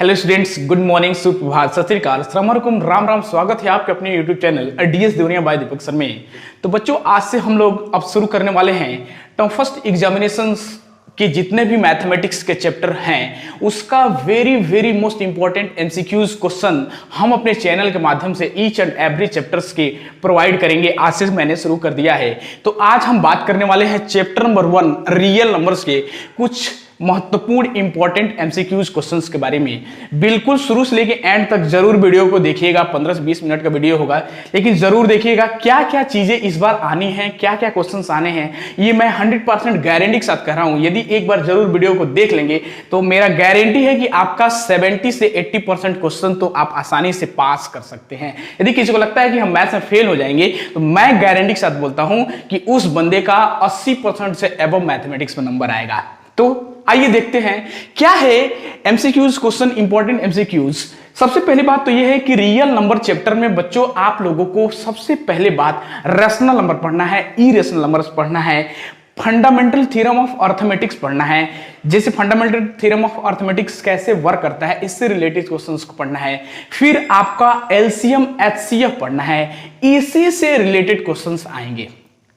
Hello students, good morning, सुप्रभात, सत श्री अकाल, अस्सलाम वालेकुम, राम राम। स्वागत है आपके अपने यूट्यूब चैनल डीएस दुनिया बाय दीपक सर में। तो बच्चों, आज से हम लोग अब शुरू करने वाले हैं टर्म फर्स्ट एग्जामिनेशंस के जितने भी मैथमेटिक्स के चैप्टर हैं उसका very most important MCQs question हम अपने चैनल के माध्यम से ईच एंड एवरी चैप्टर्स के प्रोवाइड करेंगे। आज से मैंने शुरू कर दिया है। तो आज हम बात करने वाले हैं चैप्टर नंबर 1 रियल नंबर्स के कुछ महत्वपूर्ण इंपॉर्टेंट एमसीक्यूज क्वेश्चंस के बारे में। बिल्कुल शुरू से लेके एंड तक जरूर वीडियो को देखिएगा। 15 से 20 मिनट का वीडियो होगा, लेकिन जरूर देखिएगा क्या क्या चीजें इस बार आनी है, क्या क्या क्वेश्चंस आने हैं। ये मैं 100% गारंटी के साथ कह रहा हूं। यदि एक बार जरूर वीडियो को देख लेंगे तो मेरा गारंटी है कि आपका 70 से 80% क्वेश्चन तो आप आसानी से पास कर सकते हैं। यदि किसी को लगता है कि हम मैथ्स में फेल हो जाएंगे तो मैं गारंटी के साथ बोलता हूं कि उस बंदे का 80% से अबव मैथमेटिक्स में नंबर आएगा। तो आइए देखते हैं क्या है एमसीक्यूज क्वेश्चन, इंपॉर्टेंट एमसीक्यूज। सबसे पहली बात तो यह है कि रियल नंबर चैप्टर में बच्चों आप लोगों को सबसे पहले बात रैशनल नंबर पढ़ना है, इरेशनल नंबर्स पढ़ना है, फंडामेंटल थ्योरम ऑफ अर्थमेटिक्स पढ़ना है। जैसे फंडामेंटल थ्योरम ऑफ अर्थमेटिक्स कैसे वर्क करता है, इससे रिलेटेड क्वेश्चंस को पढ़ना है। फिर आपका एलसीएम एचसीएफ पढ़ना है, इसी से रिलेटेड क्वेश्चंस आएंगे।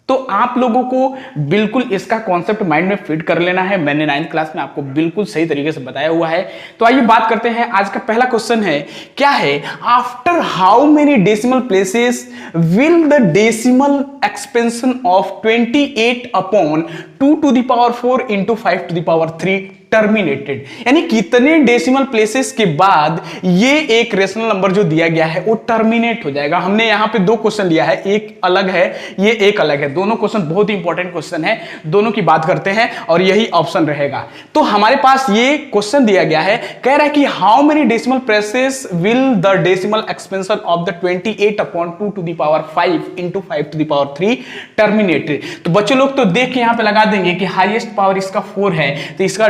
तो आप लोगों को बिल्कुल इसका कॉन्सेप्ट माइंड में फिट कर लेना है। मैंने 9th क्लास में आपको बिल्कुल सही तरीके से बताया हुआ है। तो आइए बात करते हैं। आज का पहला क्वेश्चन है, क्या है, after how many decimal places will the decimal expansion of 28 upon 2 to the power 4 into 5 to the power 3 terminated. यानी कितने डेसिमल प्लेसेस के बाद ये एक रेशनल नंबर जो दिया गया है वो टर्मिनेट हो जाएगा। हमने यहां पे दो क्वेश्चन लिया है, एक अलग है, ये एक अलग है। दोनों क्वेश्चन बहुत ही इंपॉर्टेंट क्वेश्चन है, दोनों की बात करते हैं और यही ऑप्शन रहेगा। तो हमारे पास ये क्वेश्चन दिया गया है, कह रहा है कि how many decimal places will the decimal expansion of the 28 upon 2 to the power 5 into 5 to the power 3 terminated. तो बच्चों लोग तो देख के यहां पे लगा देंगे कि हाईएस्ट पावर इसका 4 है, तो इसका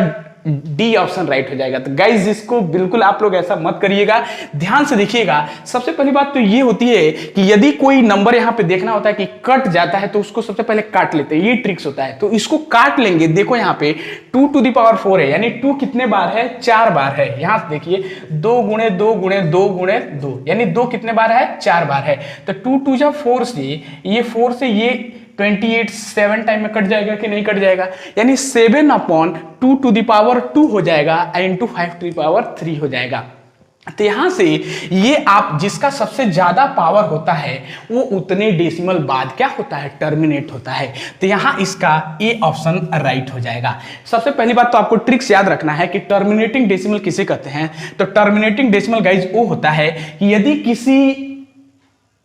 डी ऑप्शन राइट हो जाएगा। तो गाइज इसको बिल्कुल आप लोग ऐसा मत करिएगा, ध्यान से देखिएगा। सबसे पहली बात तो ये होती है कि यदि कोई नंबर यहां पे देखना होता है कि कट जाता है तो उसको सबसे पहले काट लेते हैं, ये ट्रिक्स होता है। तो इसको काट लेंगे। देखो यहां पे 2 to the power 4 है, यानी 2 कितने बार है, 4 बार है। यहां से देखिए 2 गुणे 2 गुणे 2 गुणे 2, यानी 2 कितने बार है, 4 बार है। तो 2 2 जा 4 से ये 4 से ये 28 7 टाइम में कट जाएगा कि नहीं कट जाएगा, यानी 7 अपॉन 2 to the power 2 हो जाएगा इंटू 5 to the power 3 हो जाएगा। तो यहां से ये आप जिसका सबसे ज्यादा पावर होता है वो उतने डेसिमल बाद क्या होता है, टर्मिनेट होता है। तो यहां इसका ए ऑप्शन राइट हो जाएगा। सबसे पहली बात तो आपको ट्रिक्स याद रखना है कि टर्मिनेटिंग डेसिमल किसे कहते हैं। तो टर्मिनेटिंग डेसिमल गाइज वो होता है कि यदि किसी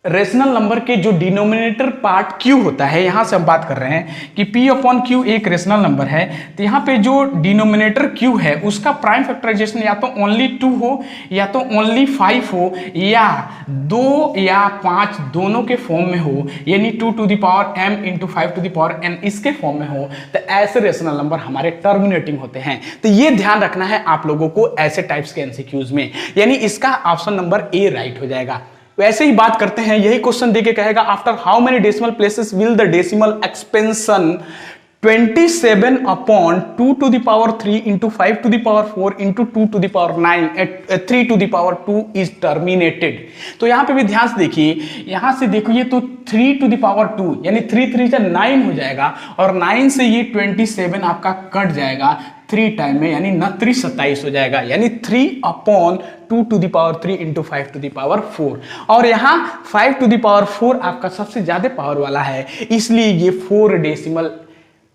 रेशनल नंबर के जो डिनोमिनेटर पार्ट q होता है, यहां से हम बात कर रहे हैं कि p अपॉन q एक रेशनल नंबर है, तो यहां पे जो डिनोमिनेटर q है उसका प्राइम फैक्टराइजेशन या तो ओनली 2 हो या तो ओनली 5 हो या 2 या 5 दोनों के फॉर्म में हो, यानी 2 to the power m into 5 to the power n इसके फॉर्म में हो, तो ऐसे रेशनल नंबर हमारे टर्मिनेटिंग होते हैं। तो ये ध्यान रखना है आप लोगों को ऐसे टाइप्स के एमसीक्यूज में, यानी इसका ऑप्शन नंबर ए राइट हो जाएगा। वैसे ही बात करते हैं, यही क्वेश्चन देके कहेगा after how many decimal places will the decimal expansion 27 upon 2 to the power 3 into 5 to the power 4 into 2 to the power 9 3 to the power 2 is terminated। तो यहां पे भी ध्यान से देखिए, यहां से देखो ये तो 3 to the power 2 यानी 3 3 जा 9 हो जाएगा और 9 से ये 27 आपका कट जाएगा 3 टाइम में, यानी 9 27 हो जाएगा, यानी 3 upon 2 to the power 3 into 5 to the power 4। और यहां 5 to the power 4 आपका सबसे ज्यादा पावर वाला है, इसलिए ये 4 डेसिमल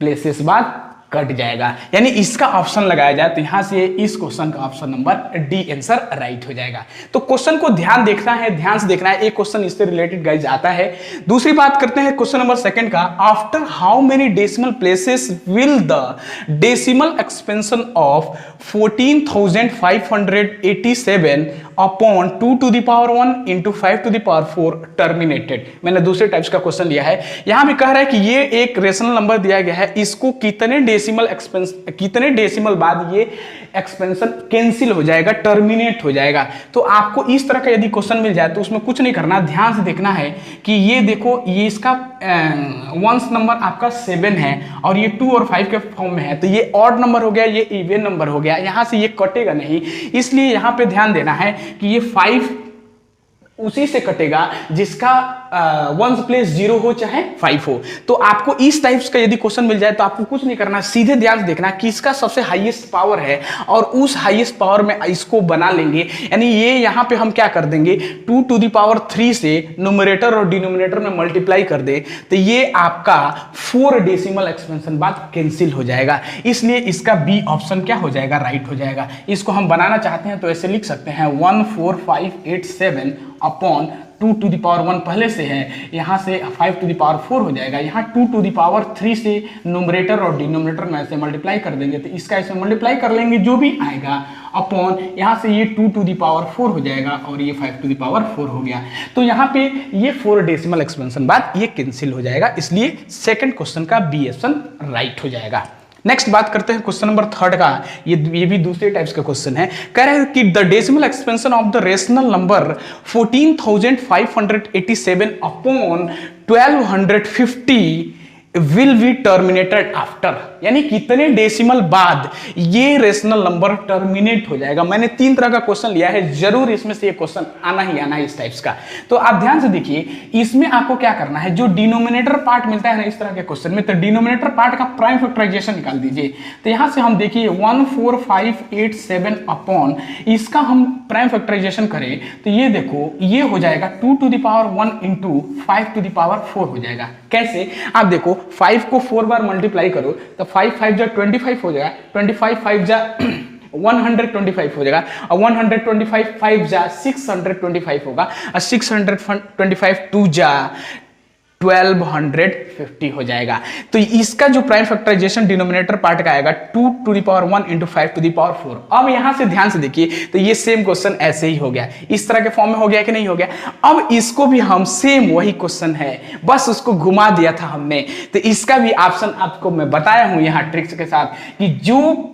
प्लेसेस बाद कट जाएगा, यानी इसका ऑप्शन लगाया जाए तो यहां से इस क्वेश्चन का option number D answer right हो जाएगा। तो क्वेश्चन को ध्यान देखना है, ध्यान से देखना है। एक क्वेश्चन इससे रिलेटेड गाइज आता है। दूसरी बात करते हैं क्वेश्चन नंबर 2 का, after how many decimal places will the decimal expansion of 14,587 upon 2 to the power 1 into 5 to the power 4 terminated. मैंने दूसरे टाइप्स का क्वेश्चन लिया है। यहां भी कह रहा है कि ये एक रेशनल नंबर दिया गया है, इसको कितने कितने डेसिमल बाद ये एक्सपेंशन कैंसिल हो जाएगा, टर्मिनेट हो जाएगा। तो आपको इस तरह का यदि क्वेश्चन मिल जाए तो उसमें कुछ नहीं करना, ध्यान से देखना है कि ये देखो, ये इसका वंस नंबर आपका 7 है और ये 2 और 5 के फॉर्म में है, तो ये ऑड नंबर हो गया, ये इवन नंबर हो गया, यहां से ये कटेगा नहीं। इसलिए यहां पे ध्यान देना है कि ये 5 उसी से कटेगा जिसका वंस प्लेस 0 हो चाहे 5 हो। तो आपको इस टाइप्स का यदि क्वेश्चन मिल जाए तो आपको कुछ नहीं करना, सीधे ध्यान से देखना कि इसका सबसे हाईएस्ट पावर है और उस हाईएस्ट पावर में इसको बना लेंगे। यानी ये यहां पे हम क्या कर देंगे, 2 टू द पावर 3 से न्यूमरेटर और डिनोमिनेटर में मल्टीप्लाई कर दे, तो ये आपका 4 डेसिमल एक्सपेंशन बाद कैंसिल हो जाएगा। इसलिए इसका बी ऑप्शन क्या हो जाएगा, राइट हो जाएगा। इसको हम बनाना चाहते हैं तो ऐसे लिख सकते हैं 14587 अपॉन 2 टू द पावर 1 पहले से है, यहाँ से 5 टू द पावर 4 हो जाएगा, यहाँ 2 टू द पावर 3 से न्यूमरेटर और डिनोमिनेटर में ऐसे मल्टीप्लाई कर देंगे, तो इसका ऐसे मल्टीप्लाई कर लेंगे जो भी आएगा, अपॉन यहाँ से ये 2 टू द पावर 4 हो जाएगा और ये 5 टू द पावर 4 हो गया। तो यहाँ पे ये 4 डेसिमल एक्सपेंशन बाद ये कैंसिल हो जाएगा, इसलिए सेकंड क्वेश्चन का बी ऑप्शन राइट हो जाएगा। नेक्स्ट बात करते हैं क्वेश्चन नंबर 3 का। ये भी दूसरे टाइप्स का क्वेश्चन है। कह रहे हैं कि the decimal expansion of the rational number 14,587 upon 1250 will be terminated after, यानी कितने डेसिमल बाद ये रेशनल नंबर टर्मिनेट हो जाएगा। मैंने 3 तरह का क्वेश्चन लिया है, जरूर इसमें से ये क्वेश्चन आना ही आना है इस टाइप्स का। तो आप ध्यान से देखिए, इसमें आपको क्या करना है, जो डिनोमिनेटर पार्ट मिलता है ना इस तरह के क्वेश्चन में, तो डिनोमिनेटर पार्ट का प्राइम फैक्टराइजेशन निकाल दीजिए। तो यहां से हम देखिए 14587 अपॉन इसका हम प्राइम फैक्टराइजेशन करें तो ये देखो, ये हो जाएगा 2 to the power 1 into 5 to the power 4 हो जाएगा। कैसे, आप देखो 5 को 4 बार मल्टीप्लाई करो तो 5 5 जा 25 हो जाएगा, 25 5 जा 125 हो जाएगा, और 125 5 जा 625 होगा, और 625 2 जा 1250 हो जाएगा। तो इसका जो प्राइम फैक्टराइजेशन डिनोमिनेटर पार्ट का आएगा 2 to the power 1 into 5 to the power 4। अब यहां से ध्यान से देखिए, तो ये सेम क्वेश्चन ऐसे ही हो गया, इस तरह के फॉर्म में हो गया कि नहीं हो गया। अब इसको भी हम सेम वही क्वेश्चन है, बस उसको घुमा दिया था हमने। तो इसका भी ऑप्शन आपको मैं बताया हूं यहां ट्रिक्स के साथ कि जो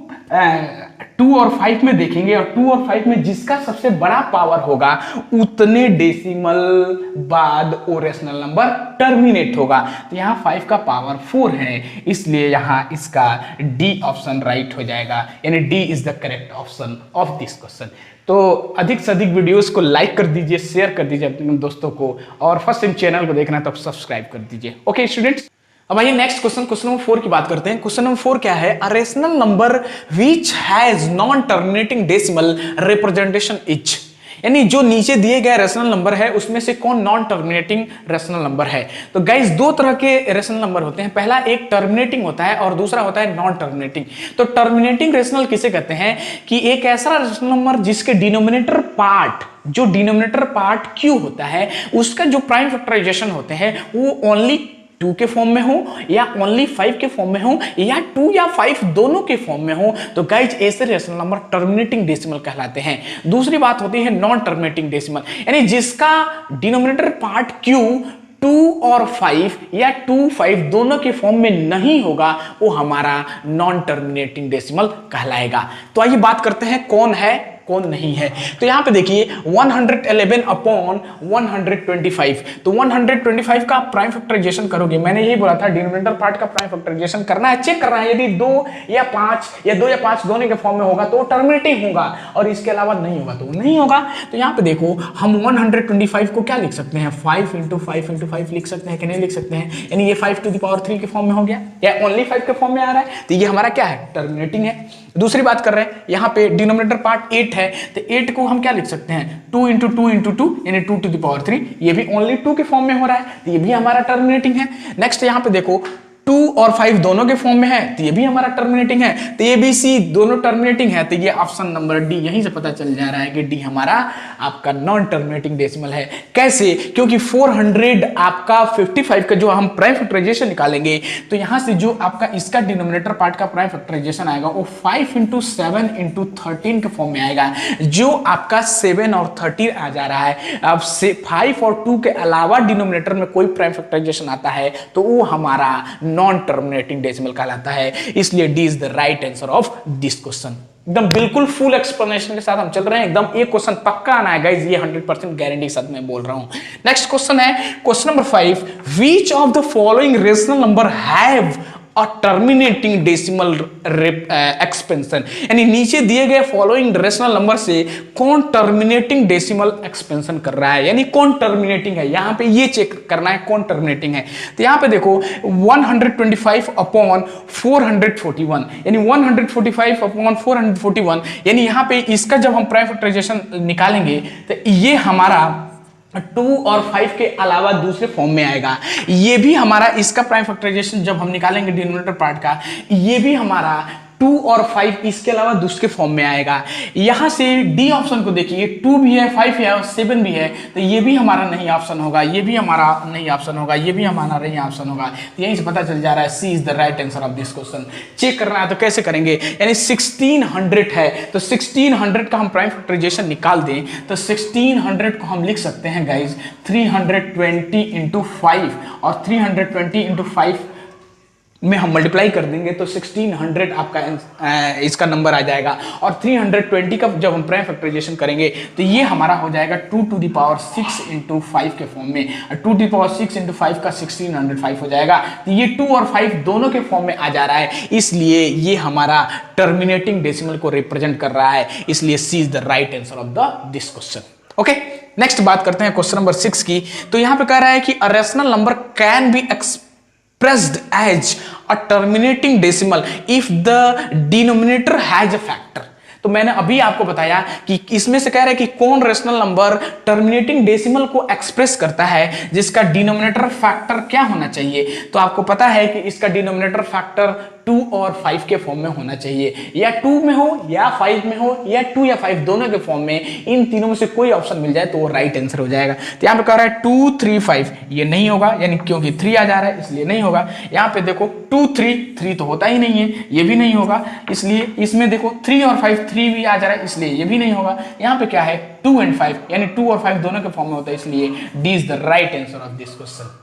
2 और 5 में देखेंगे और 2 और 5 में जिसका सबसे बड़ा पावर होगा उतने डेसिमल बाद वो रेशनल नंबर टर्मिनेट होगा। तो यहां 5 का पावर 4 है, इसलिए यहां इसका डी ऑप्शन राइट हो जाएगा, यानी D is the correct option of this question. तो अधिक से अधिक वीडियोस को लाइक कर दीजिए, शेयर कर दीजिए अपने दोस्तों को, और फर्स्ट टाइम चैनल को देखना तो सब्सक्राइब कर दीजिए। ओके स्टूडेंट्स, अब आइए नेक्स्ट क्वेश्चन नंबर 4 की बात करते हैं। क्वेश्चन नंबर 4 क्या है, a rational number which has non terminating decimal representation is, यानी जो नीचे दिए गए रेशनल नंबर है उसमें से कौन नॉन टर्मिनेटिंग रेशनल नंबर है। तो गाइस 2 तरह के रेशनल नंबर होते हैं, पहला एक टर्मिनेटिंग होता है और दूसरा होता है नॉन टर्मिनेटिंग। तो टर्मिनेटिंग रेशनल किसे कहते हैं कि एक ऐसा रेशनल नंबर जिसके डिनोमिनेटर पार्ट, जो डिनोमिनेटर पार्ट क्यू होता है, उसका जो प्राइम फैक्टराइजेशन होते हैं वो ओनली 2 के फॉर्म में हो या ओनली 5 के फॉर्म में हो या 2 या 5 दोनों के फॉर्म में हो, तो गाइज ऐसे रेशनल नंबर टर्मिनेटिंग डेसिमल कहलाते हैं। दूसरी बात होती है नॉन टर्मिनेटिंग डेसिमल, यानी जिसका डिनोमिनेटर पार्ट Q 2 और 5 या 2 5 दोनों के फॉर्म में नहीं होगा, वो हमारा नॉन टर्मिनेटिंग डेसिमल कहलाएगा। तो आइए बात करते हैं कौन है कौन नहीं है। तो यहां पे देखिए 111 अपॉन 125, तो 125 का प्राइम फैक्टराइजेशन करोगे, मैंने यही बोला था डिनोमिनेटर पार्ट का प्राइम फैक्टराइजेशन करना है, चेक करना है, यदि 2 या 5 दोनों के फॉर्म में होगा तो टर्मिनेटिंग होगा और इसके अलावा नहीं होगा तो नहीं होगा। तो यहां पे देखो हम 125 को क्या लिख सकते हैं, 5 इंटू 5 इंटू 5 लिख सकते हैं कि नहीं लिख सकते हैं, यानी ये 5 टू द पावर 3 के फॉर्म में हो गया या ओनली 5 के फॉर्म में आ रहा है, तो ये हमारा क्या है, टर्मिनेटिंग है। दूसरी बात कर रहे हैं, यहां पे डिनोमिनेटर पार्ट 8 है, तो 8 को हम क्या लिख सकते हैं, 2 इंटू 2 इंटू 2 यानी 2 टू द पावर 3, ये भी ओनली 2 के फॉर्म में हो रहा है, तो ये भी हमारा टर्मिनेटिंग है। नेक्स्ट यहां पे देखो 2 और 5 दोनों के फॉर्म में है, तो ये भी हमारा टर्मिनेटिंग है। तो ए बी सी दोनों टर्मिनेटिंग है, तो ये ऑप्शन नंबर डी, यहीं से पता चल जा रहा है कि डी हमारा आपका नॉन टर्मिनेटिंग डेसिमल है। कैसे, क्योंकि 400 आपका 55 का जो हम प्राइम फैक्टराइजेशन निकालेंगे, तो यहां से जो आपका इसका डिनोमिनेटर पार्ट का प्राइम फैक्टराइजेशन आएगा वो 5 इंटू 7 इंटू 13 के फॉर्म में आएगा, जो आपका 7 और 13 आ जा रहा है। अब 5 और 2 के अलावा डिनोमिनेटर में कोई प्राइम फैक्टराइजेशन आता है तो वो हमारा नॉन टर्मिनेटिंग डेसिमल कहलाता है। इसलिए D is the right answer of this question. एकदम बिल्कुल फुल एक्सप्लेनेशन के साथ हम चल रहे हैं, एकदम एक क्वेश्चन पक्का आना है गाइज, ये 100% गारंटी के साथ मैं बोल रहा हूं। नेक्स्ट क्वेश्चन है question number 5, which of the following rational number have a terminating decimal expansion, यानी नीचे दिए गए फॉलोइंग रेशनल नंबर से कौन टर्मिनेटिंग डेसिमल एक्सपेंशन कर रहा है, यानी कौन टर्मिनेटिंग है, यहां पे ये चेक करना है कौन टर्मिनेटिंग है। तो यहां पे देखो 125 अपॉन 441, यानी 145 अपॉन 441, यानी यहां पे इसका जब हम प्राइम फैक्टराइजेशन निकालेंगे तो ये हमारा 2 और 5 के अलावा दूसरे फॉर्म में आएगा। ये भी हमारा इसका प्राइम फैक्टराइजेशन जब हम निकालेंगे डिनोमिनेटर पार्ट का, ये भी हमारा 2 और 5 इसके अलावा दूसरे फॉर्म में आएगा। यहां से डी ऑप्शन को देखिए, 2 भी है, 5 है और 7 भी है, तो ये भी हमारा नहीं ऑप्शन होगा, ये भी हमारा नहीं ऑप्शन होगा, ये भी हमारा नहीं ऑप्शन होगा। तो यहीं से पता चल जा रहा है C is the right answer of this question. Check करना है तो कैसे करेंगे, यानी 1600 है तो 1600 का हम प्राइम फैक्टराइजेशन निकाल दें तो 1600 को हम लिख सकते हैं गाइज 320 इंटू 5, और 320 इंटू 5 में हम मल्टीप्लाई कर देंगे तो 1600 आपका इसका नंबर आ जाएगा। और 320 का जब हम प्राइम फैक्टराइजेशन करेंगे तो ये हमारा हो जाएगा 2 टू द पावर 6 इंटू 5 के फॉर्म में, 2 टू द पावर 6 इंटू 5 का 1605 हो जाएगा। तो ये 2 और 5 दोनों के फॉर्म में आ जा रहा है, इसलिए ये हमारा टर्मिनेटिंग डेसिमल को रिप्रेजेंट कर रहा है, इसलिए C is the right answer of the this question. Okay, next बात करते हैं क्वेश्चन नंबर 6 की। तो यहां पे कह रहा है कि a rational number can be expressed as a terminating decimal if the denominator has a factor। तो मैंने अभी आपको बताया कि इसमें से कह रहा है कि कौन रेशनल नंबर टर्मिनेटिंग डेसिमल को एक्सप्रेस करता है जिसका डिनोमिनेटर फैक्टर क्या होना चाहिए। तो आपको पता है कि इसका डिनोमिनेटर फैक्टर 2 और 5 के फॉर्म में होना चाहिए, या 2 में हो या 5 में हो या 2 या 5 दोनों के फॉर्म में, इन तीनों में से कोई ऑप्शन मिल जाए तो वो राइट आंसर हो जाएगा। तो यहाँ पे कह रहा है 2 3 5, ये नहीं होगा, यानी क्योंकि 3 आ जा रहा है इसलिए नहीं होगा। यहाँ पे देखो 2 3 तो होता ही नहीं है, ये भी नहीं होगा, इसलिए इसमें देखो 3 और 5 3 भी आ जा रहा है इसलिए ये भी नहीं होगा। यहाँ पे क्या है 2 एंड 5, यानी 2 और 5 दोनों के फॉर्म में होता है, इसलिए D is the right answer of this question.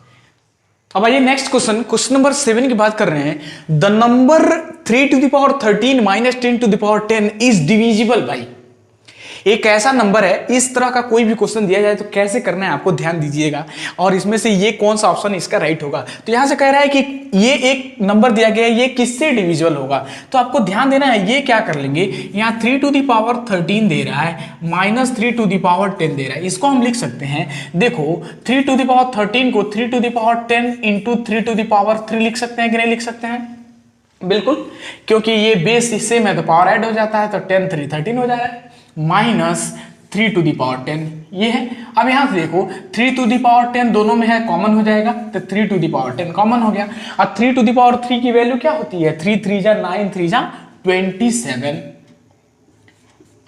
अब आइए नेक्स्ट क्वेश्चन, क्वेश्चन नंबर 7 की बात कर रहे हैं। The number 3 to the power 13 minus 10 to the power 10 is divisible by. एक ऐसा नंबर है, इस तरह का कोई भी क्वेश्चन दिया जाए तो कैसे करना है आपको ध्यान दीजिएगा, और इसमें से ये कौन सा ऑप्शन इसका राइट होगा। तो यहां से कह रहा है कि ये एक नंबर दिया गया है, ये किससे डिविजिबल होगा, तो आपको ध्यान देना है। ये क्या कर लेंगे, यहाँ 3 टू द पावर 13 दे रहा है माइनस 3 टू द पावर 10 दे रहा है, इसको हम लिख सकते हैं। देखो 3 टू द पावर 13 को 3 to the power 10 into 3 to the power 3 लिख सकते हैं कि नहीं लिख सकते हैं, बिल्कुल, क्योंकि ये बेस सेम है तो पावर ऐड हो जाता है, तो 10 3 13 हो जा रहा है, माइनस 3 टू द पावर 10 ये है। अब यहां से देखो 3 टू द पावर 10 दोनों में है, कॉमन हो जाएगा, तो 3 टू द पावर 10 कॉमन हो गया। और 3 टू द पावर 3 की वैल्यू क्या होती है, 3 3 जा 9 3 जा 27,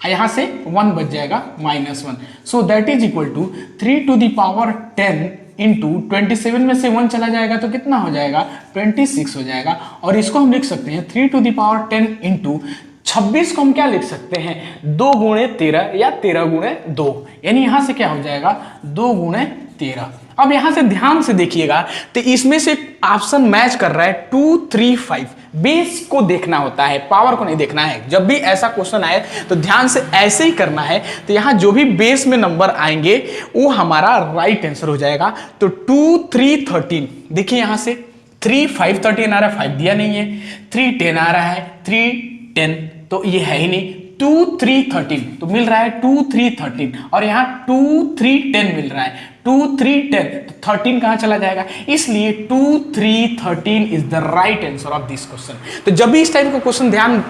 यहां से 1 बच जाएगा -1, so that is equal to 3 to the power 10 into 27 में से 1 चला जाएगा तो कितना हो जाएगा 26 हो जाएगा। और इसको हम लिख सकते हैं 3 टू द पावर 10 इंटू 26 को हम क्या लिख सकते हैं 2 गुणे 13 या 13 गुणे 2, यानी यहां से क्या हो जाएगा 2 गुणे 13। अब यहां से ध्यान से देखिएगा तो इसमें से ऑप्शन मैच कर रहा है 2 3 5। बेस को देखना होता है, पावर को नहीं देखना है। जब भी ऐसा क्वेश्चन आए तो ध्यान से ऐसे ही करना है। तो यहां जो भी बेस में नंबर आएंगे वो हमारा राइट आंसर हो जाएगा। तो 2 3 13, देखिए यहां से 3 5 13 आ रहा है, 5 दिया नहीं है, 3 10 आ रहा है, 3 10 तो ये है ही नहीं, 2 3 13 तो मिल रहा है 2 3 13, और यहां 2 3 10 मिल रहा है, 2 3 10 तो 13 कहां चला जाएगा, इसलिए 2 3 13 is the right answer of this question. तो जब भी इस टाइप का क्वेश्चन ध्यान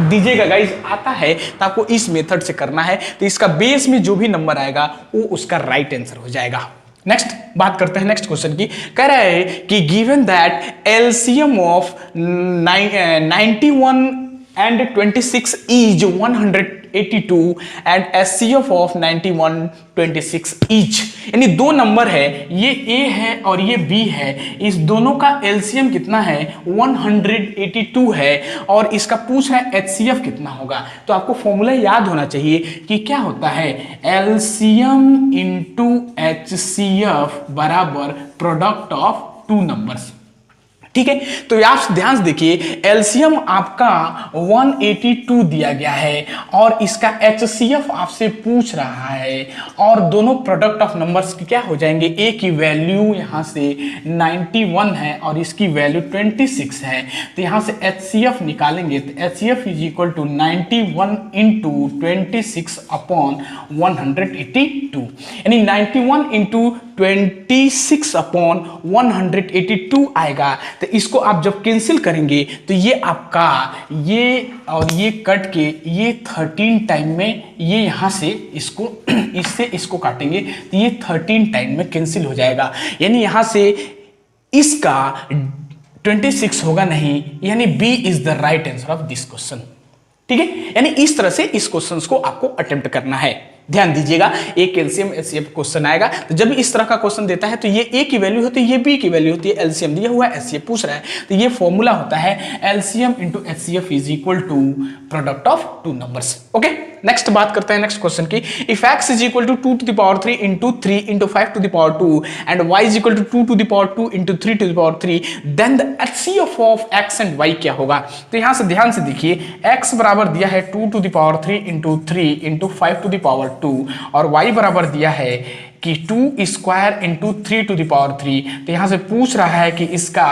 दीजिएगा गाइस आता है तो आपको इस मेथड से करना है, तो इसका बेस में जो भी नंबर आएगा वो उसका राइट आंसर हो जाएगा। नेक्स्ट बात करते हैं नेक्स्ट क्वेश्चन की। कह रहा है कि given that LCM of 91 and 26 is 182 and HCF of 91 26 each, यानी दो नंबर है, ये A है और ये B है, इस दोनों का LCM कितना है 182 है, और इसका पूछ रहा है HCF कितना होगा। तो आपको फॉर्मूला याद होना चाहिए कि क्या होता है LCM इंटू HCF बराबर प्रोडक्ट ऑफ टू नंबर्स। ठीक है। तो आप ध्यान से देखिए, एलसीएम आपका 182 दिया गया है और इसका एचसीएफ आपसे पूछ रहा है, और दोनों प्रोडक्ट ऑफ नंबर्स की क्या हो जाएंगे, ए की वैल्यू यहां से 91 है और इसकी वैल्यू 26 है। तो यहां से एचसीएफ निकालेंगे तो HCF is equal to 91 into 26 upon 182, यानी 91 इंटू 26 अपॉन 182 आएगा। तो इसको आप जब कैंसिल करेंगे तो ये आपका ये और ये कट के ये 13 टाइम में ये यहां से इसको इससे इसको काटेंगे तो ये 13 टाइम में कैंसिल हो जाएगा, यानी यहां से इसका 26 होगा नहीं, यानी B is the right answer of this question. ठीक है, यानी इस तरह से इस क्वेश्चन को आपको अटेम्प्ट करना है। ध्यान दीजिएगा, एक एलसीएम एचसीएफ क्वेश्चन आएगा तो जब इस तरह का क्वेश्चन देता है तो ये ए की वैल्यू होती है, ये बी की वैल्यू होती है, एलसीएम दिया हुआ है, एचसीएफ पूछ रहा है, तो ये फॉर्मूला होता है LCM into HCF is equal to product of two numbers. Okay, next बात करते हैं नेक्स्ट क्वेश्चन की। If x is equal to 2 to the power 3 into 3 into 5 to the power 2 and y is equal to 2 to the power 2 into 3 to the power 3, then the HCF of x and y क्या होगा। तो यहां से ध्यान से देखिए, x बराबर दिया है 2 to the power 3 into 3 into 5 to the power 2 और y बराबर दिया है कि 2 square into 3 to the power 3। तो यहां से पूछ रहा है कि इसका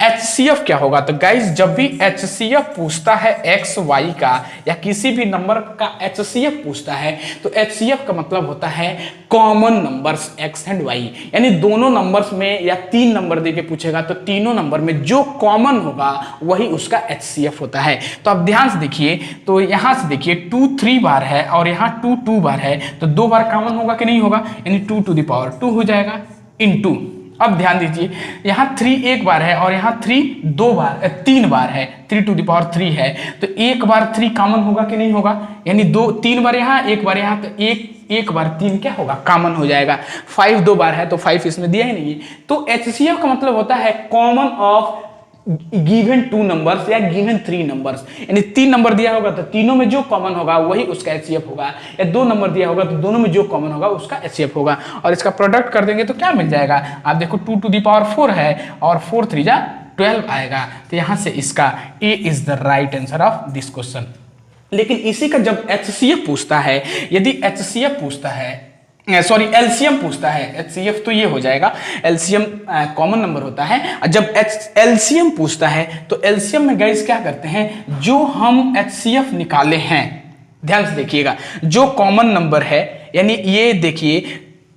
एचसीएफ क्या होगा। तो गाइस, जब भी एचसीएफ पूछता है एक्स वाई का या किसी भी नंबर का एचसीएफ पूछता है तो एचसीएफ का मतलब होता है common numbers X and Y, यानी दोनों नंबर्स में या 3 नंबर देके पूछेगा तो तीनों नंबर में जो कॉमन होगा वही उसका एचसीएफ होता है। तो आप ध्यान से देखिए, तो यहां से देखिए 2 3 बार है और यहाँ 2 2 बार है, तो 2 बार कॉमन होगा कि नहीं होगा, यानी 2 टू द पावर 2 हो जाएगा इनटू। अब ध्यान दीजिए, यहाँ 3 एक बार है और यहाँ 3 बार है, 3 टू द पावर 3 है, तो एक बार 3 कॉमन होगा कि नहीं होगा, यानी 3 बार यहाँ एक बार यहाँ, तो एक बार 3 क्या होगा, कॉमन हो जाएगा। 5 2 बार है तो 5 इसमें दिया ही नहीं है। तो एचसीएफ का मतलब होता है कॉमन ऑफ गिवन 2 नंबर्स या गिवन 3 नंबर्स, यानी 3 नंबर दिया होगा तो तीनों में जो कॉमन होगा वही उसका एचसीएफ होगा, या 2 नंबर दिया होगा तो दोनों में जो कॉमन होगा उसका एचसीएफ होगा। और इसका प्रोडक्ट कर देंगे तो क्या मिल जाएगा, आप देखो 2 टू द पावर 4 है और 4 3 जा 12 आएगा। तो यहां से इसका A is the right answer of this question. लेकिन इसी का जब एचसीएफ पूछता है, यदि एचसीएफ पूछता है, सॉरी एलसीएम पूछता है, एचसीएफ तो ये हो जाएगा, एलसीएम कॉमन नंबर होता है। जब एलसीएम पूछता है तो एलसीएम में गाइस क्या करते हैं, जो हम एचसीएफ निकाले हैं, ध्यान से देखिएगा, जो कॉमन नंबर है, यानी ये देखिए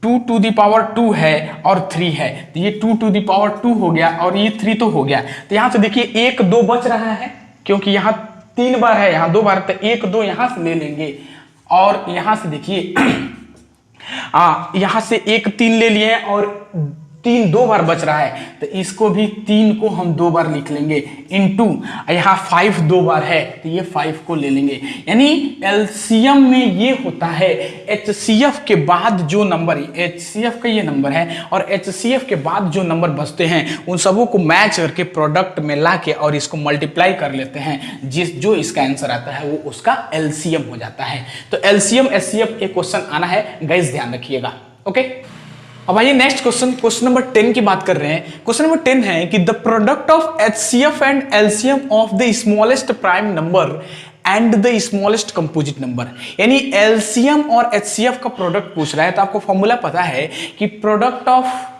2 टू द पावर 2 है और 3 है, तो ये 2 टू द पावर 2 हो गया और ये 3 तो हो गया। तो यहां से देखिए 1 2 बच रहा है, क्योंकि यहाँ 3 बार है, यहाँ 2 बार, तो 1 2 यहां से ले लेंगे और यहां से देखिए यहां से 1 3 ले लिए और 3 2 बार बच रहा है, तो इसको भी 3 को हम 2 बार लिख लेंगे इनटू, यहाँ 5 2 बार है तो ये 5 को ले लेंगे। यानी एलसीएम में ये होता है एचसीएफ के बाद जो नंबर, एचसीएफ का ये नंबर है और एचसीएफ के बाद जो नंबर बचते हैं उन सबों को मैच करके प्रोडक्ट में ला के और इसको मल्टीप्लाई कर लेते हैं, जो इसका आंसर आता है वो उसका एलसीएम हो जाता है। तो एलसीएम एचसीएफ के क्वेश्चन आना है गाइस, ध्यान रखिएगा। ओके, अब आइए नेक्स्ट क्वेश्चन नंबर 10 की बात कर रहे हैं। क्वेश्चन नंबर 10 है कि the product of HCF and LCM of the smallest prime number and the smallest composite number, यानी एलसीएम और एचसीएफ का प्रोडक्ट पूछ रहा है। तो आपको फॉर्मूला पता है कि product of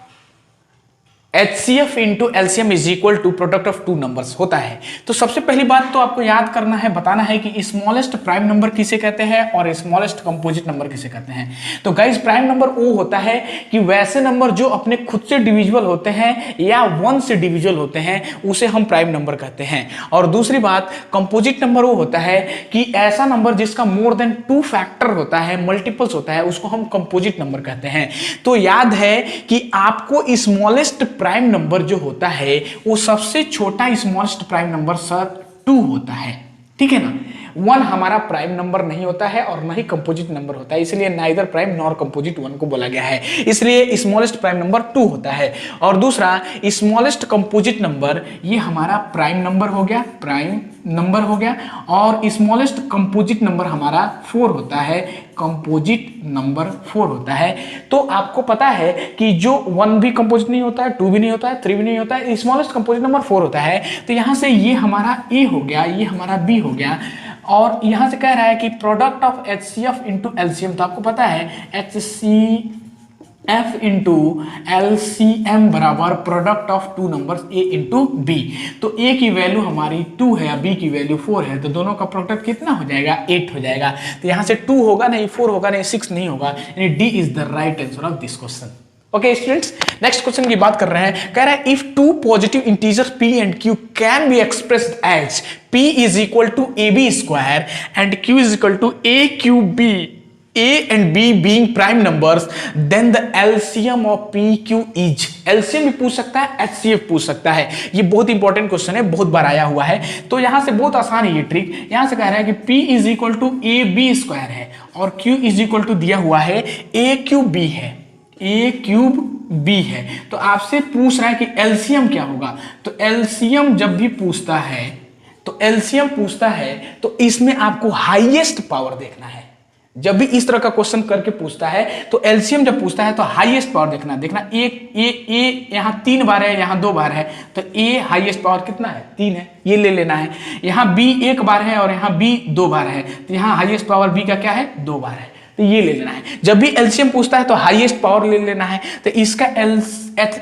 HCF into LCM is equal to product of 2 numbers होता है। तो सबसे पहली बात तो आपको याद करना है, बताना है कि स्मॉलेस्ट प्राइम नंबर किसे कहते हैं और स्मॉलेस्ट कंपोजिट नंबर किसे कहते हैं। तो गाइस, प्राइम नंबर वो होता है कि वैसे नंबर जो अपने खुद से डिविजिबल होते हैं या 1 से डिविजिबल होते हैं उसे हम प्राइम नंबर कहते हैं। और दूसरी बात, कंपोजिट नंबर वो होता है कि ऐसा नंबर जिसका मोर देन 2 फैक्टर होता है, मल्टीपल्स होता है, उसको हम कंपोजिट नंबर कहते हैं। तो याद है कि आपको स्मॉलेस्ट प्राइम नंबर जो होता है वो सबसे छोटा स्मॉलेस्ट प्राइम नंबर सर 2 होता है, ठीक है ना। 1 हमारा प्राइम नंबर नहीं होता है और ना ही कंपोजिट नंबर होता है, इसलिए नाइदर प्राइम नॉर कंपोजिट 1 को बोला गया है, इसलिए स्मॉलेस्ट प्राइम नंबर 2 होता है। और दूसरा स्मॉलेस्ट कंपोजिट नंबर, ये हमारा प्राइम नंबर हो गया, प्राइम नंबर हो गया, और स्मॉलेस्ट कंपोजिट नंबर हमारा 4 होता है, कंपोजिट नंबर 4 होता है। तो आपको पता है कि जो 1 भी कंपोजिट नहीं होता है, 2 भी नहीं होता है, 3 भी नहीं होता है, स्मॉलेस्ट कंपोजिट नंबर 4 होता है। तो यहां से ये हमारा ए हो गया, ये हमारा बी हो गया, और यहां से कह रहा है कि product of HCF into LCM। तो आपको पता है HCF इंटू LCM बराबर product of 2 numbers A into B। तो A की वैल्यू हमारी 2 है, B की वैल्यू 4 है, तो दोनों का प्रोडक्ट कितना हो जाएगा, 8 हो जाएगा। तो यहां से 2 होगा नहीं, 4 होगा नहीं, 6 नहीं होगा, यानी D is the right answer of this question. Okay students, next question की बात कर रहे हैं। कह रहा है if two positive integer P एंड Q can be expressed as P is equal to AB square and Q is equal to AQB, A and B being prime numbers, then the LCM of PQ is, LCM भी पूछ सकता है, HCF पूछ सकता है। ये बहुत important question है, बहुत बार आया हुआ है। तो यहां से बहुत आसान है ये ट्रिक। यहां से कह रहा है कि P is equal to AB square है और Q इज इक्वल टू दिया हुआ है AQB है, AQB है। तो आपसे पूछ रहा है कि LCM क्या होगा। तो LCM जब भी पूछता है, तो LCM पूछता है तो इसमें आपको हाईएस्ट पावर देखना है। जब भी इस तरह का क्वेश्चन करके पूछता है तो एलसीएम जब पूछता है तो हाईएस्ट पावर देखना ए यहां 3 बार है, यहां 2 बार है, तो ए हाईएस्ट पावर कितना है, 3 है, ये ले लेना है। यहां बी 1 बार है और यहां बी 2 बार है, तो यहां हाईएस्ट पावर बी का क्या है, 2 बार है, तो ये ले लेना है। जब भी एलसीएम पूछता है तो हाईएस्ट पावर ले लेना है। तो इसका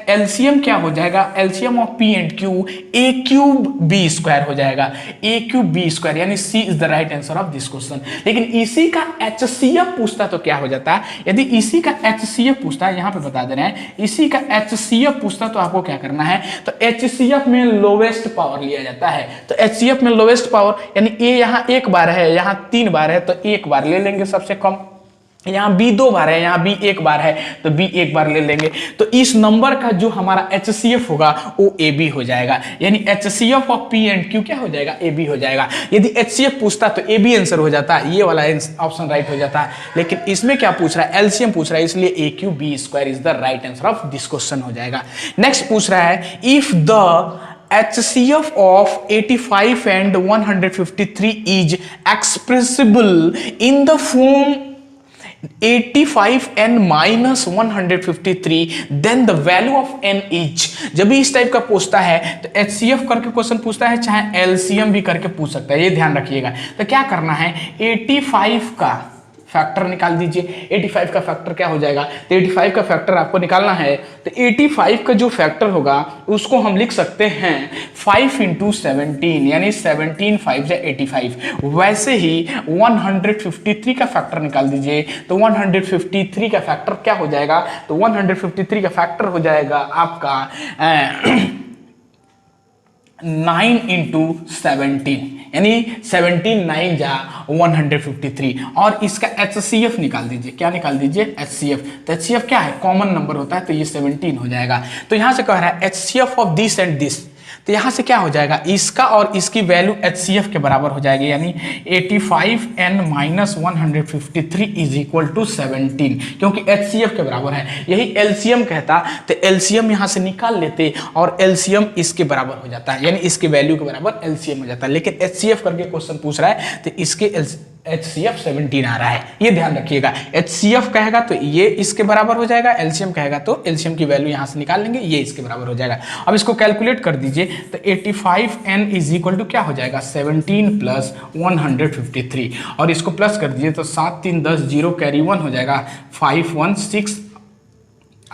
एलसीएम क्या हो जाएगा, LCM of P and Q A cube B square हो जाएगा, ए क्यूब बी स्क्वायर, यानी C is the right answer of this question. लेकिन इसी का एचसीएफ पूछता तो क्या हो जाता है, यदि इसी का एचसीएफ पूछता है, यहां पे बता दे रहे हैं, इसी का एचसीएफ पूछता तो आपको क्या करना है, तो एचसीएफ में लोवेस्ट पावर लिया जाता है। तो एचसीएफ में लोवेस्ट पावर यानी ए यहां 1 बार है, यहां 3 बार है, तो 1 बार ले लेंगे सबसे कम। यहाँ बी 2 बार है, यहाँ बी 1 बार है, तो बी 1 बार ले लेंगे। तो इस नंबर का जो हमारा HCF होगा वो AB हो जाएगा, यानी HCF ऑफ P एंड Q क्या हो जाएगा, AB हो जाएगा। यदि HCF पूछता तो AB आंसर हो जाता, ये वाला ऑप्शन राइट हो जाता। लेकिन इसमें क्या पूछ रहा है, LCM पूछ रहा है, इसलिए AQB square is the right answer of this question हो जाएगा। नेक्स्ट पूछ रहा है, if the HCF of 85 and 153 is expressible in the form 85n minus 153, then the value of n is। जब भी इस टाइप का पूछता है तो HCF करके क्वेश्चन पूछता है, चाहे LCM भी करके पूछ सकता है, ये ध्यान रखिएगा। तो क्या करना है, 85 का फैक्टर निकाल दीजिए। 85 का फैक्टर क्या हो जाएगा, तो 85 का फैक्टर आपको निकालना है, तो 85 का जो फैक्टर होगा उसको हम लिख सकते हैं 5 × 17, यानी 17 5 या 85। वैसे ही 153 का फैक्टर निकाल दीजिए, तो 153 का फैक्टर क्या हो जाएगा, तो 153 का फैक्टर हो जाएगा आपका 9 × 17, यानी 17 9 जा 153। और इसका HCF निकाल दीजिए, क्या निकाल दीजिए, HCF। तो HCF क्या है, कॉमन नंबर होता है, तो ये 17 हो जाएगा। तो यहां से कह रहा है HCF of this and this, तो यहां से क्या हो जाएगा, इसका और इसकी वैल्यू HCF के बराबर हो जाएगी, यानी 85n minus 153 is equal to 17, क्योंकि HCF के बराबर है। यही LCM कहता तो LCM यहां से निकाल लेते और LCM इसके बराबर हो जाता है, यानी इसके वैल्यू के बराबर LCM हो जाता है। लेकिन HCF करके क्वेश्चन पूछ रहा है तो इसके HCF 17 आ रहा है, ये ध्यान रखिएगा। HCF कहेगा तो ये इसके बराबर हो जाएगा, LCM कहेगा तो LCM की वैल्यू यहां से निकाल लेंगे, ये इसके बराबर हो जाएगा। अब इसको कैलकुलेट कर दीजिए, तो 85n इज इक्वल टू क्या हो जाएगा, 17 प्लस 153, और इसको प्लस कर दीजिए तो 7 3 10 0 कैरी 1 हो जाएगा, 5 1 6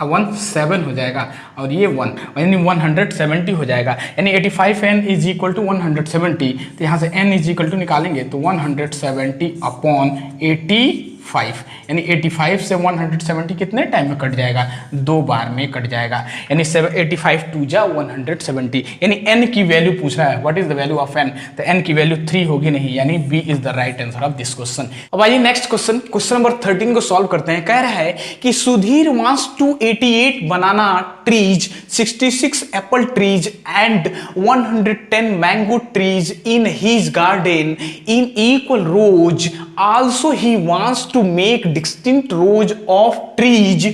1 7 हो जाएगा, और ये 1 यानी 170 हो जाएगा, यानी 85n इज इक्वल टू 170। तो यहाँ से n इज इक्वल टू निकालेंगे तो 170 अपॉन 85 5, यानी 85 से 170 कितने टाइम में कट जाएगा? 2 बार में कट जाएगा, यानी 85 2 जा 170, यानी n की वैल्यू पूछ रहा है, what is the value of n, तो n की वैल्यू 3 होगी नहीं, यानी b is the right answer of this question. अब आइए नेक्स्ट क्वेश्चन, क्वेश्चन नंबर 13 को सॉल्व करते हैं। कह रहा है कि Sudhir wants to 88 banana trees, 66 apple trees and 110 mango trees in his garden in equal rows, also he wants to make distinct rows of trees,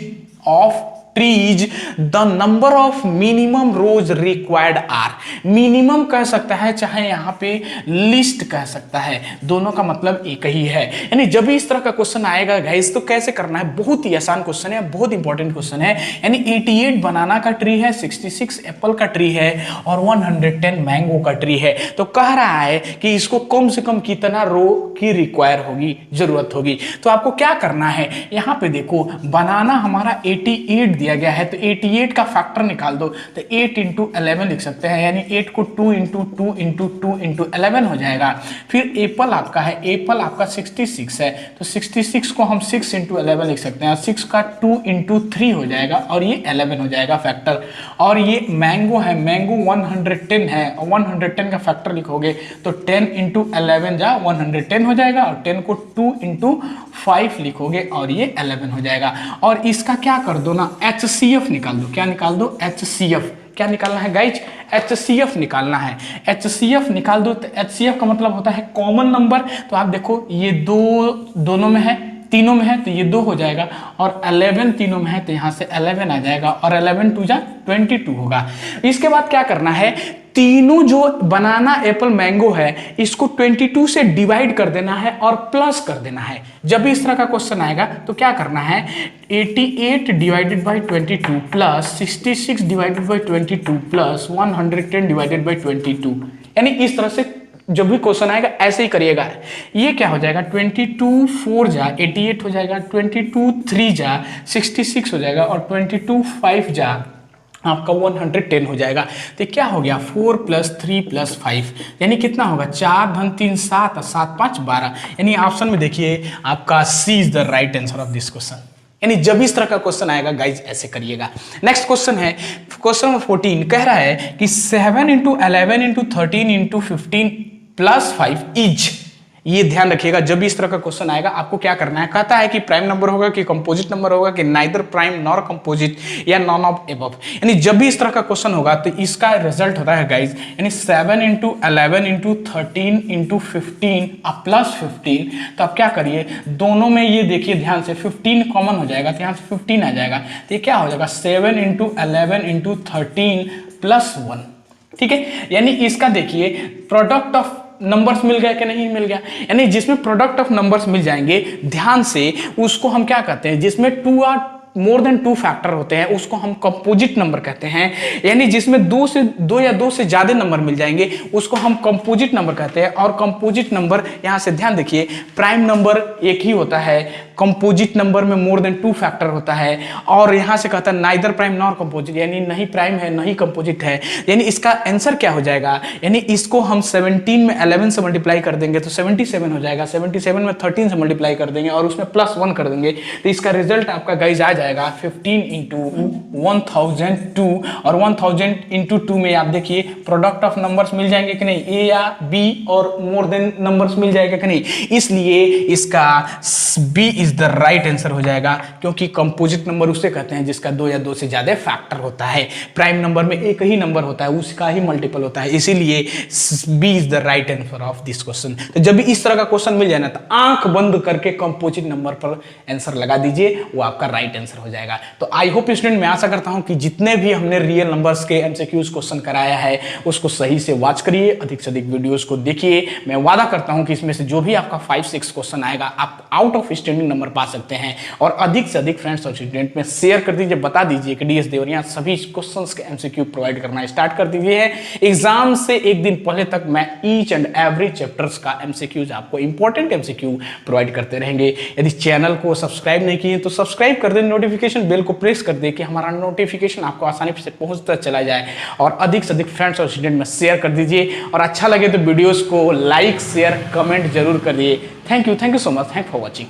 the number of minimum rows required are, minimum कह सकता है चाहे यहां पे list कह सकता है, दोनों का मतलब एक ही है। यानी जब भी इस तरह का क्वेश्चन आएगा गाइस तो कैसे करना है, बहुत ही आसान क्वेश्चन है, बहुत इंपॉर्टेंट क्वेश्चन है। यानी 88 बनाना का ट्री है, 66 एप्पल का ट्री है और 110 मैंगो का ट्री है, तो कह रहा है कि इसको कम से कम कितना रो की रिक्वायर होगी, जरूरत होगी। तो आपको क्या करना है, यहां पे देखो बनाना हमारा 88 दिया गया है, तो 88 का फैक्टर निकाल दो, तो 8 इंटू 11 लिख सकते हैं, यानी 8 को 2 इंटू 2 इंटू 2 इंटू 11 हो जाएगा। फिर एप्पल आपका है, एप्पल आपका 66 है, तो 66 को हम 6 इंटू 11 लिख सकते हैं, 6 का 2 इंटू 3 हो जाएगा और ये 11 हो जाएगा फैक्टर। और ये मैंगो है, मैंगो 110 है, और 110 का फैक्टर लिखोगे तो 10 इंटू 11 जा 110 हो जाएगा, और 10 को 2 इंटू 5 लिखोगे और ये 11 हो जाएगा। और इसका क्या कर दो ना, HCF निकाल दो, क्या निकाल दो, HCF। क्या निकालना है गाइज, HCF निकालना है, HCF निकाल दो। तो HCF का मतलब होता है कॉमन नंबर, तो आप देखो ये दोनों में है, तीनों में है तो ये 2 हो जाएगा, और 11 तीनों में है तो यहाँ से 11 आ जाएगा, और 11 2 जा 22 होगा। इसके बाद क्या करना है, तीनों जो बनाना एप्पल मैंगो है इसको 22 से डिवाइड कर देना है और प्लस कर देना है। जब भी इस तरह का क्वेश्चन आएगा तो क्या करना है, 88 divided by 22 plus 66 divided by 22 plus 110 divided by 22, यानी इस तरह से जब भी क्वेश्चन आएगा ऐसे ही करिएगा। ये क्या हो जाएगा, 22 4 जा 88 हो जाएगा, 22 3 जा 66 हो जाएगा, और 22 5 जा आपका 110 हो जाएगा। तो क्या हो गया, 4 + 3 + 5, यानी कितना होगा, 4 धन 3 7, 7 5 12, यानी ऑप्शन में देखिए आपका C is the right answer of this question. यानी जब इस तरह का क्वेश्चन आएगा गाइज ऐसे करिएगा। नेक्स्ट क्वेश्चन है, क्वेश्चन नंबर 14 कह रहा है कि 7 × 11 × 13 × 15 + 5 इज, ये ध्यान रखिएगा जब भी इस तरह का क्वेश्चन आएगा आपको क्या करना है। कहता है कि प्राइम नंबर होगा कि कंपोजिट नंबर होगा कि नाइदर प्राइम नॉर कंपोजिट या नॉन ऑफ एबव। यानी जब भी इस तरह का क्वेश्चन होगा तो इसका रिजल्ट होता है गाइज, यानी 7 × 11 × 13 × 15 + 15। तो आप क्या करिए, दोनों में ये देखिए ध्यान से 15 कॉमन हो जाएगा, तो यहाँ से 15 आ जाएगा, तो ये क्या हो जाएगा 7 × 11 × 13 + 1, ठीक है। यानी इसका देखिए प्रोडक्ट ऑफ नंबर्स मिल गया कि नहीं मिल गया, यानी जिसमें प्रोडक्ट ऑफ नंबर्स मिल जाएंगे ध्यान से उसको हम क्या कहते हैं, जिसमें 2 और मोर देन 2 फैक्टर होते हैं उसको हम कंपोजिट नंबर कहते हैं। यानी जिसमें 2 या 2 से ज्यादा नंबर मिल जाएंगे उसको हम कंपोजिट नंबर कहते हैं। और कंपोजिट नंबर यहां से ध्यान देखिए, प्राइम नंबर एक ही होता है, कंपोजिट नंबर में मोर देन 2 फैक्टर होता है, और यहां से कहता है नाइदर प्राइम नॉर कंपोजिट, यानी नहीं प्राइम है नहीं कंपोजिट है। यानी इसका आंसर क्या हो जाएगा, यानी इसको हम 17 में 11 से मल्टीप्लाई कर देंगे तो 77 हो जाएगा, 77 में 13 से मल्टीप्लाई कर देंगे और उसमें +1 कर देंगे, तो इसका रिजल्ट आपका गाइज आ जाएगा 15 × 1002। और 1000 × 2 में आप देखिए प्रोडक्ट ऑफ नंबर्स मिल जाएंगे कि नहीं, ए या बी और मोर देन नंबर्स मिल जाएगा कि नहीं, इसलिए इसका B is the right answer हो जाएगा, क्योंकि कंपोजिट नंबर उसे कहते हैं जिसका 2 या 2 से ज्यादा फैक्टर होता है। प्राइम नंबर में एक ही नंबर होता है, उसका ही मल्टीपल होता है, इसीलिए B is the right answer of this question. तो जब भी इस तरह का क्वेश्चन मिल जाए ना तो आंख बंद करके कंपोजिट नंबर पर आंसर लगा दीजिए, वो आपका राइट आंसर हो जाएगा। तो आई होप स्टूडेंट, मैं आशा करता हूं कि जितने भी हमने रियल नंबर्स के एमसीक्यूज क्वेश्चन कराया है उसको सही से वॉच करिए, अधिक से अधिक वीडियोस को देखिए। मैं वादा करता हूं कि इसमें से जो भी आपका 5-6 क्वेश्चन आएगा आप आउट ऑफ स्टैंडिंग नंबर पा सकते हैं। और अधिक से अधिक फ्रेंड्स और स्टूडेंट में शेयर कर दीजिए, बता दीजिए कि डीएस देवरिया सभी क्वेश्चंस के एमसीक्यू प्रोवाइड करना स्टार्ट कर दीजिए है। एग्जाम से एक दिन पहले तक मैं ईच एंड एवरी चैप्टर्स का एमसीक्यूज आपको इंपॉर्टेंट एमसीक्यू प्रोवाइड करते रहेंगे। यदि चैनल को सब्सक्राइब नहीं किए तो सब्सक्राइब कर दें, नोटिफिकेशन बेल को प्रेस कर दे कि हमारा नोटिफिकेशन आपको आसानी से पहुंचता चला जाए। और अधिक से अधिक फ्रेंड्स और स्टूडेंट में शेयर कर दीजिए, और अच्छा लगे तो वीडियोस को लाइक शेयर कमेंट जरूर करिए। Thank you so much, thank for watching.